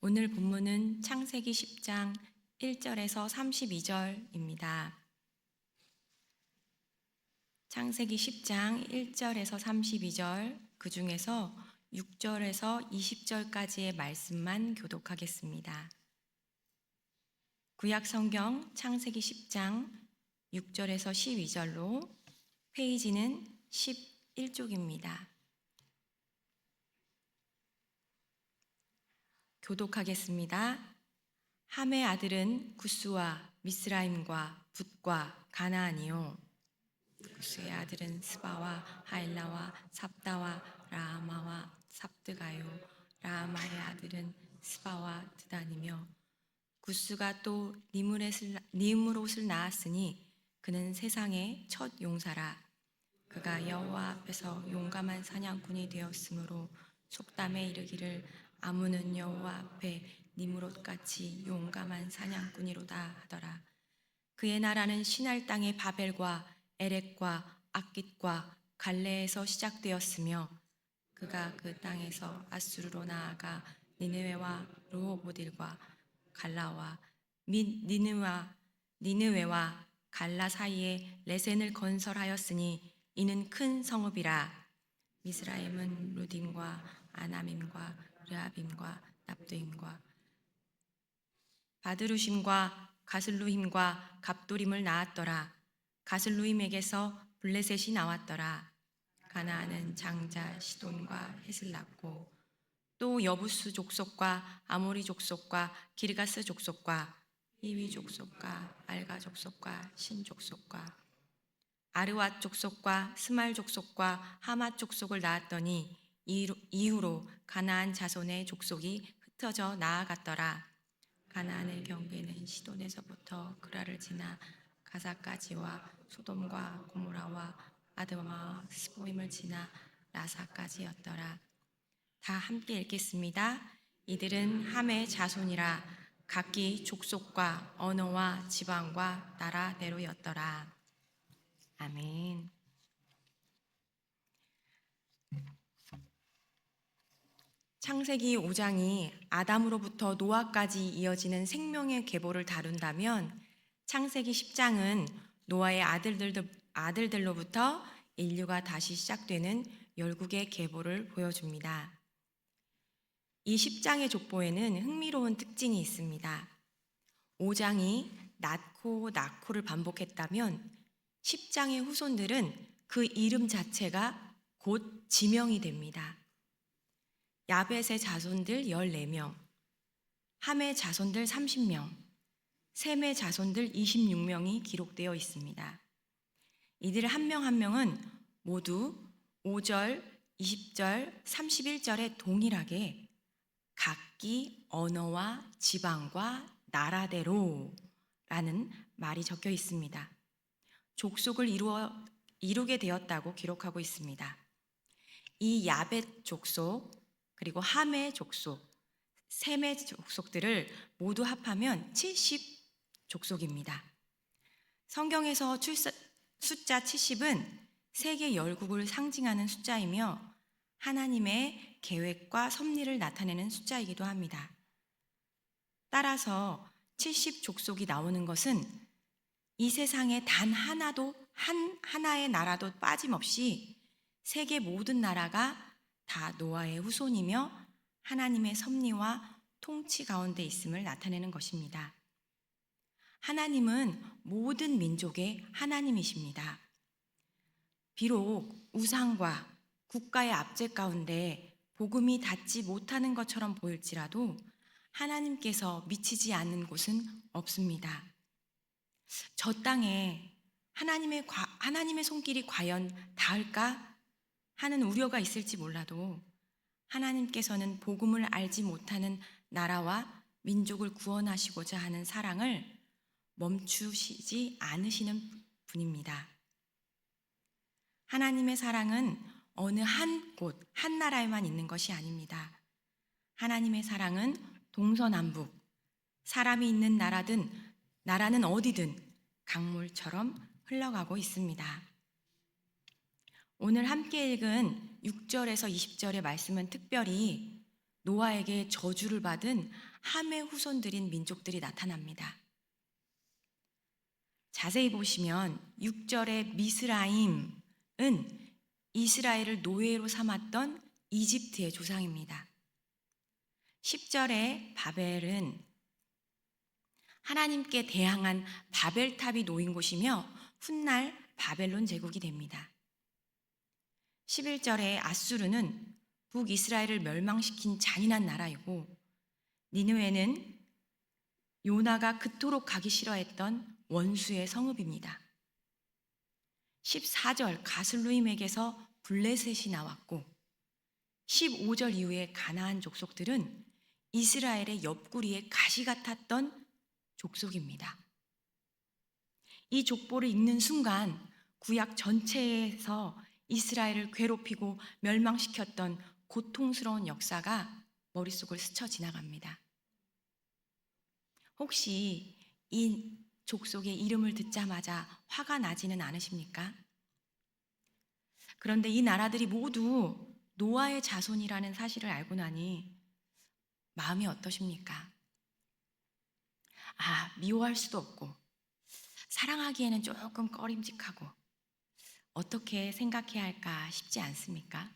오늘 본문은 창세기 10장 1절에서 32절입니다. 창세기 10장 1절에서 32절, 그 중에서 6절에서 20절까지의 말씀만 교독하겠습니다. 구약 성경 창세기 10장 6절에서 12절로 페이지는 11쪽입니다. 교독하겠습니다. 함의 아들은 구스와 미스라임과 붓과 가나안이요, 구스의 아들은 스바와 하일라와 삽다와 라마와 삽드가요, 라마의 아들은 스바와 드단이며, 구스가 또 니므롯을 낳았으니 그는 세상의 첫 용사라. 그가 여호와 앞에서 용감한 사냥꾼이 되었으므로 속담에 이르기를 아문은 여호와 앞에 니므롯같이 용감한 사냥꾼이로다 하더라. 그의 나라는 시날 땅의 바벨과 에렉과 악깃과 갈레에서 시작되었으며, 그가 그 땅에서 아수르로 나아가 니느웨와 르호보딜과 갈라와 및 니느웨와 갈라 사이에 레센을 건설하였으니 이는 큰 성읍이라. 미스라임은 루딤과 아남임과 르압임과 납도임과 바드루심과 가슬루힘과 갑도림을 낳았더라. 가슬루힘에게서 블레셋이 나왔더라. 가나안은 장자 시돈과 헷을 낳고 또 여부스 족속과 아모리 족속과 기르가스 족속과 히위 족속과 알가 족속과 신 족속과 아르왓 족속과 스말 족속과 하맛 족속을 낳았더니 이후로 가나안 자손의 족속이 흩어져 나아갔더라. 가나안의 경계는 시돈에서부터 그라를 지나 가사까지와 소돔과 고모라와 아드마와 스보임을 지나 라사까지였더라. 다 함께 읽겠습니다. 이들은 함의 자손이라. 각기 족속과 언어와 지방과 나라대로였더라. 아멘. 창세기 5장이 아담으로부터 노아까지 이어지는 생명의 계보를 다룬다면, 창세기 10장은 노아의 아들들로부터 인류가 다시 시작되는 열국의 계보를 보여줍니다. 이 10장의 족보에는 흥미로운 특징이 있습니다. 5장이 낳고를 반복했다면 10장의 후손들은 그 이름 자체가 곧 지명이 됩니다. 야벳의 자손들 14명, 함의 자손들 30명, 셈의 자손들 26명이 기록되어 있습니다. 이들 한 명 한 명은 모두 5절, 20절, 31절에 동일하게 각기 언어와 지방과 나라대로 라는 말이 적혀 있습니다. 족속을 이루게 되었다고 기록하고 있습니다. 이 야벳 족속, 그리고 함의 족속, 셈의 족속들을 모두 합하면 70족속입니다. 성경에서 숫자 70은 세계 열국을 상징하는 숫자이며 하나님의 계획과 섭리를 나타내는 숫자이기도 합니다. 따라서 70족속이 나오는 것은 이 세상에 단 하나의 나라도 빠짐없이 세계 모든 나라가 다 노아의 후손이며 하나님의 섭리와 통치 가운데 있음을 나타내는 것입니다. 하나님은 모든 민족의 하나님이십니다. 비록 우상과 국가의 압제 가운데 복음이 닿지 못하는 것처럼 보일지라도 하나님께서 미치지 않는 곳은 없습니다. 저 땅에 하나님의 손길이 과연 닿을까 하는 우려가 있을지 몰라도 하나님께서는 복음을 알지 못하는 나라와 민족을 구원하시고자 하는 사랑을 멈추시지 않으시는 분입니다. 하나님의 사랑은 어느 한 곳, 한 나라에만 있는 것이 아닙니다. 하나님의 사랑은 동서남북, 사람이 있는 나라는 어디든 강물처럼 흘러가고 있습니다. 오늘 함께 읽은 6절에서 20절의 말씀은 특별히 노아에게 저주를 받은 함의 후손들인 민족들이 나타납니다. 자세히 보시면 6절의 미스라임은 이스라엘을 노예로 삼았던 이집트의 조상입니다. 10절의 바벨은 하나님께 대항한 바벨탑이 놓인 곳이며 훗날 바벨론 제국이 됩니다. 11절의 아수르는 북이스라엘을 멸망시킨 잔인한 나라이고, 니느웨는 요나가 그토록 가기 싫어했던 원수의 성읍입니다. 14절 가슬루임에게서 블레셋이 나왔고, 15절 이후에 가나안 족속들은 이스라엘의 옆구리에 가시 같았던 족속입니다. 이 족보를 읽는 순간 구약 전체에서 이스라엘을 괴롭히고 멸망시켰던 고통스러운 역사가 머릿속을 스쳐 지나갑니다. 혹시 이 족속의 이름을 듣자마자 화가 나지는 않으십니까? 그런데 이 나라들이 모두 노아의 자손이라는 사실을 알고 나니 마음이 어떠십니까? 미워할 수도 없고 사랑하기에는 조금 꺼림직하고 어떻게 생각해야 할까 싶지 않습니까?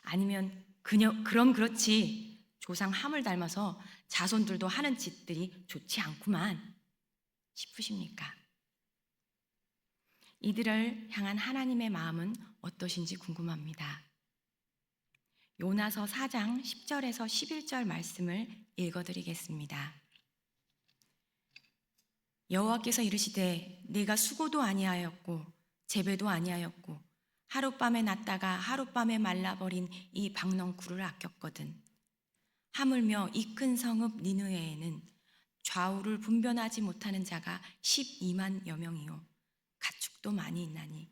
아니면 그럼 그렇지, 조상 함을 닮아서 자손들도 하는 짓들이 좋지 않구만 싶으십니까? 이들을 향한 하나님의 마음은 어떠신지 궁금합니다. 요나서 4장 10절에서 11절 말씀을 읽어드리겠습니다. 여호와께서 이르시되 내가 수고도 아니하였고 재배도 아니하였고 하룻밤에 났다가 하룻밤에 말라버린 이 박넝쿨을 아꼈거든. 하물며 이 큰 성읍 니느웨에는 좌우를 분별하지 못하는 자가 12만여 명이요 가축도 많이 있나니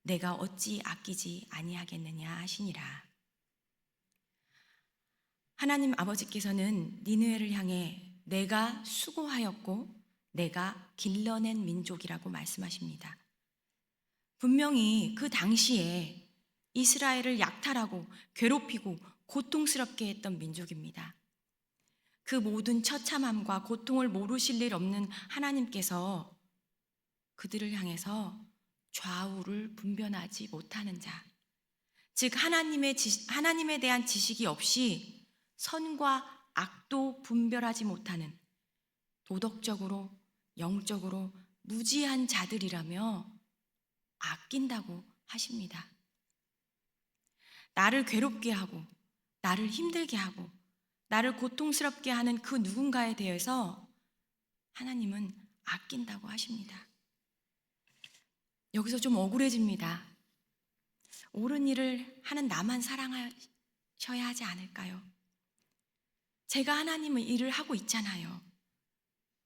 내가 어찌 아끼지 아니하겠느냐 하시니라. 하나님 아버지께서는 니느웨를 향해 내가 수고하였고 내가 길러낸 민족이라고 말씀하십니다. 분명히 그 당시에 이스라엘을 약탈하고 괴롭히고 고통스럽게 했던 민족입니다. 그 모든 처참함과 고통을 모르실 일 없는 하나님께서 그들을 향해서 좌우를 분별하지 못하는 자, 즉 하나님에 대한 지식이 없이 선과 악도 분별하지 못하는 도덕적으로 영적으로 무지한 자들이라며 아낀다고 하십니다. 나를 괴롭게 하고 나를 힘들게 하고 나를 고통스럽게 하는 그 누군가에 대해서 하나님은 아낀다고 하십니다. 여기서 좀 억울해집니다. 옳은 일을 하는 나만 사랑하셔야 하지 않을까요? 제가 하나님의 일을 하고 있잖아요.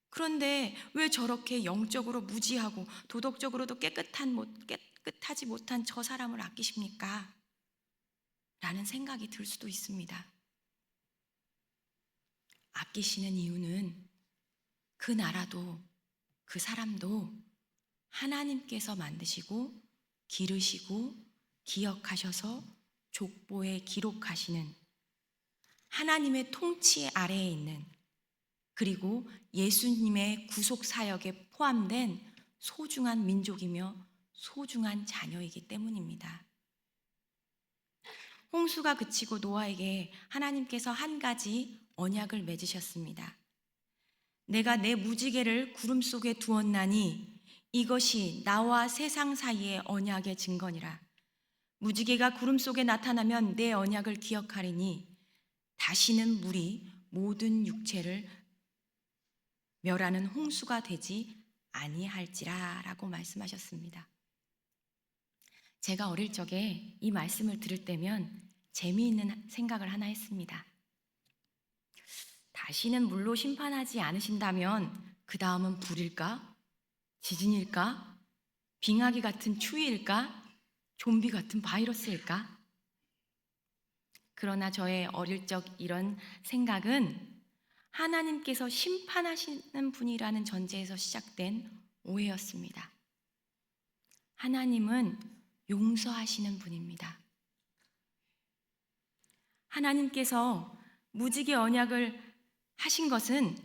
그런데 왜 저렇게 영적으로 무지하고 도덕적으로도 깨끗하지 못한 저 사람을 아끼십니까? 라는 생각이 들 수도 있습니다. 아끼시는 이유는 그 나라도 그 사람도 하나님께서 만드시고 기르시고 기억하셔서 족보에 기록하시는 하나님의 통치 아래에 있는, 그리고 예수님의 구속 사역에 포함된 소중한 민족이며 소중한 자녀이기 때문입니다. 홍수가 그치고 노아에게 하나님께서 한 가지 언약을 맺으셨습니다. 내가 내 무지개를 구름 속에 두었나니 이것이 나와 세상 사이의 언약의 증거니라. 무지개가 구름 속에 나타나면 내 언약을 기억하리니 다시는 물이 모든 육체를 멸하는 홍수가 되지 아니할지라 라고 말씀하셨습니다. 제가 어릴 적에 이 말씀을 들을 때면 재미있는 생각을 하나 했습니다. 다시는 물로 심판하지 않으신다면 그 다음은 불일까? 지진일까? 빙하기 같은 추위일까? 좀비 같은 바이러스일까? 그러나 저의 어릴 적 이런 생각은 하나님께서 심판하시는 분이라는 전제에서 시작된 오해였습니다. 하나님은 용서하시는 분입니다. 하나님께서 무지개 언약을 하신 것은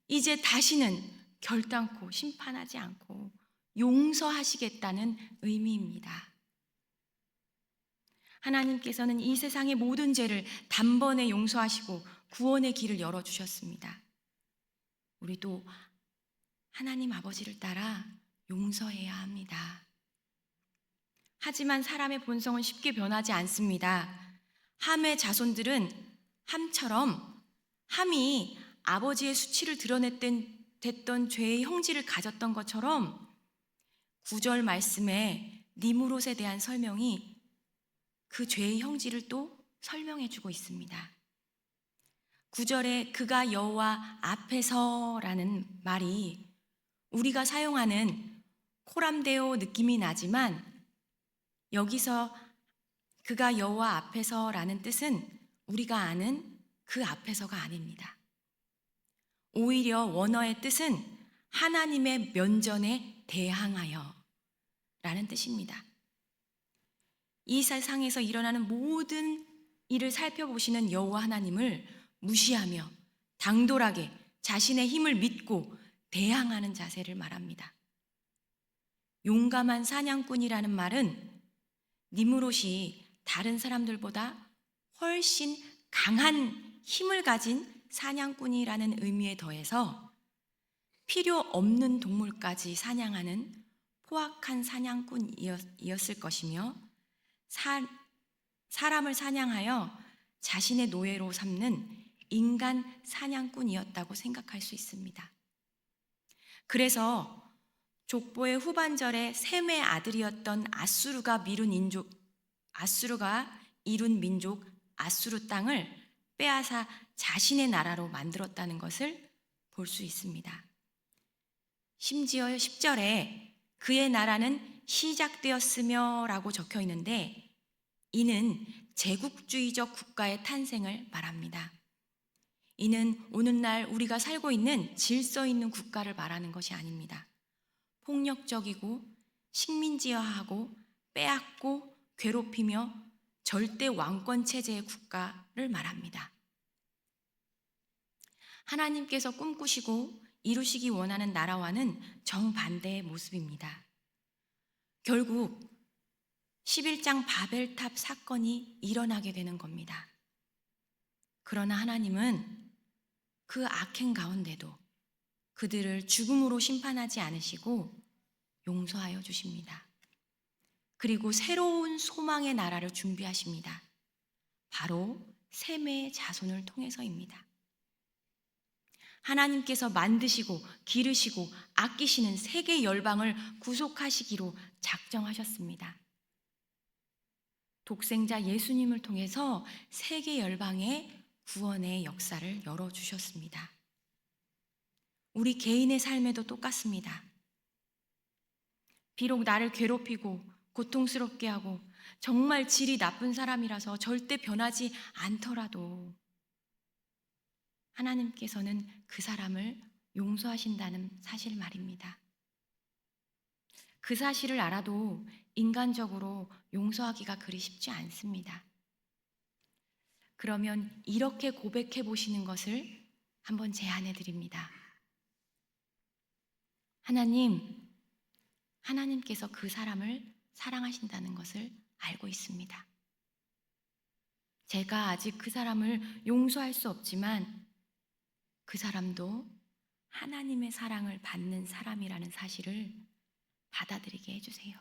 이제 다시는 결단코 심판하지 않고 용서하시겠다는 의미입니다. 하나님께서는 이 세상의 모든 죄를 단번에 용서하시고 구원의 길을 열어주셨습니다. 우리도 하나님 아버지를 따라 용서해야 합니다. 하지만 사람의 본성은 쉽게 변하지 않습니다. 함의 자손들은 함처럼 함이 아버지의 수치를 드러냈던 죄의 형질을 가졌던 것처럼 9절 말씀에 니무롯에 대한 설명이 그 죄의 형질을 또 설명해주고 있습니다. 9절에 그가 여호와 앞에서라는 말이 우리가 사용하는 코람데오 느낌이 나지만 여기서 그가 여호와 앞에서라는 뜻은 우리가 아는 그 앞에서가 아닙니다. 오히려 원어의 뜻은 하나님의 면전에 대항하여 라는 뜻입니다. 이 세상에서 일어나는 모든 일을 살펴보시는 여호와 하나님을 무시하며 당돌하게 자신의 힘을 믿고 대항하는 자세를 말합니다. 용감한 사냥꾼이라는 말은 니무롯이 다른 사람들보다 훨씬 강한 힘을 가진 사냥꾼이라는 의미에 더해서 필요 없는 동물까지 사냥하는 포악한 사냥꾼이었을 것이며 사람을 사냥하여 자신의 노예로 삼는 인간 사냥꾼이었다고 생각할 수 있습니다. 그래서 족보의 후반절에 셈의 아들이었던 아수르가 이룬 민족 아수르 땅을 빼앗아 자신의 나라로 만들었다는 것을 볼 수 있습니다. 심지어 10절에 그의 나라는 시작되었으며 라고 적혀 있는데 이는 제국주의적 국가의 탄생을 말합니다. 이는 오늘날 우리가 살고 있는 질서 있는 국가를 말하는 것이 아닙니다. 폭력적이고 식민지화하고 빼앗고 괴롭히며 절대 왕권 체제의 국가를 말합니다. 하나님께서 꿈꾸시고 이루시기 원하는 나라와는 정반대의 모습입니다. 결국 11장 바벨탑 사건이 일어나게 되는 겁니다. 그러나 하나님은 그 악행 가운데도 그들을 죽음으로 심판하지 않으시고 용서하여 주십니다. 그리고 새로운 소망의 나라를 준비하십니다. 바로 셈의 자손을 통해서입니다. 하나님께서 만드시고 기르시고 아끼시는 세계 열방을 구속하시기로 작정하셨습니다. 독생자 예수님을 통해서 세계 열방의 구원의 역사를 열어주셨습니다. 우리 개인의 삶에도 똑같습니다. 비록 나를 괴롭히고 고통스럽게 하고 정말 질이 나쁜 사람이라서 절대 변하지 않더라도 하나님께서는 그 사람을 용서하신다는 사실 말입니다. 그 사실을 알아도 인간적으로 용서하기가 그리 쉽지 않습니다. 그러면 이렇게 고백해 보시는 것을 한번 제안해 드립니다. 하나님께서 그 사람을 사랑하신다는 것을 알고 있습니다. 제가 아직 그 사람을 용서할 수 없지만 그 사람도 하나님의 사랑을 받는 사람이라는 사실을 받아들이게 해주세요.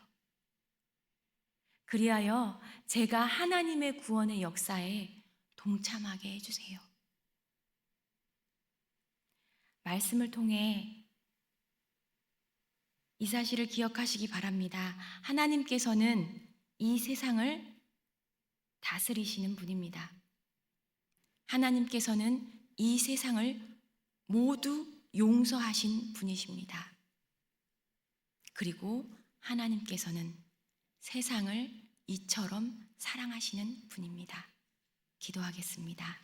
그리하여 제가 하나님의 구원의 역사에 동참하게 해주세요. 말씀을 통해 이 사실을 기억하시기 바랍니다. 하나님께서는 이 세상을 다스리시는 분입니다. 하나님께서는 이 세상을 모두 용서하신 분이십니다. 그리고 하나님께서는 세상을 이처럼 사랑하시는 분입니다. 기도하겠습니다.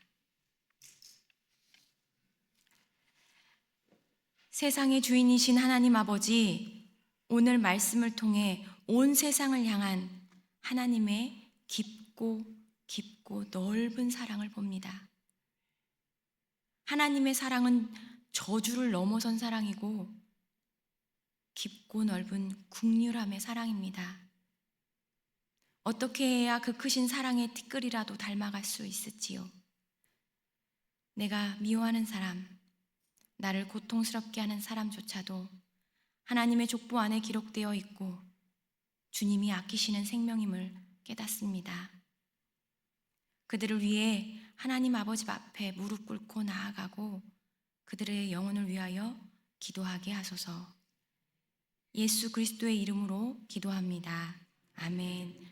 세상의 주인이신 하나님 아버지, 오늘 말씀을 통해 온 세상을 향한 하나님의 깊고 깊고 넓은 사랑을 봅니다. 하나님의 사랑은 저주를 넘어선 사랑이고 깊고 넓은 국률함의 사랑입니다. 어떻게 해야 그 크신 사랑의 티끌이라도 닮아갈 수 있을지요? 내가 미워하는 사람, 나를 고통스럽게 하는 사람조차도 하나님의 족보 안에 기록되어 있고 주님이 아끼시는 생명임을 깨닫습니다. 그들을 위해 하나님 아버지 앞에 무릎 꿇고 나아가고 그들의 영혼을 위하여 기도하게 하소서. 예수 그리스도의 이름으로 기도합니다. 아멘.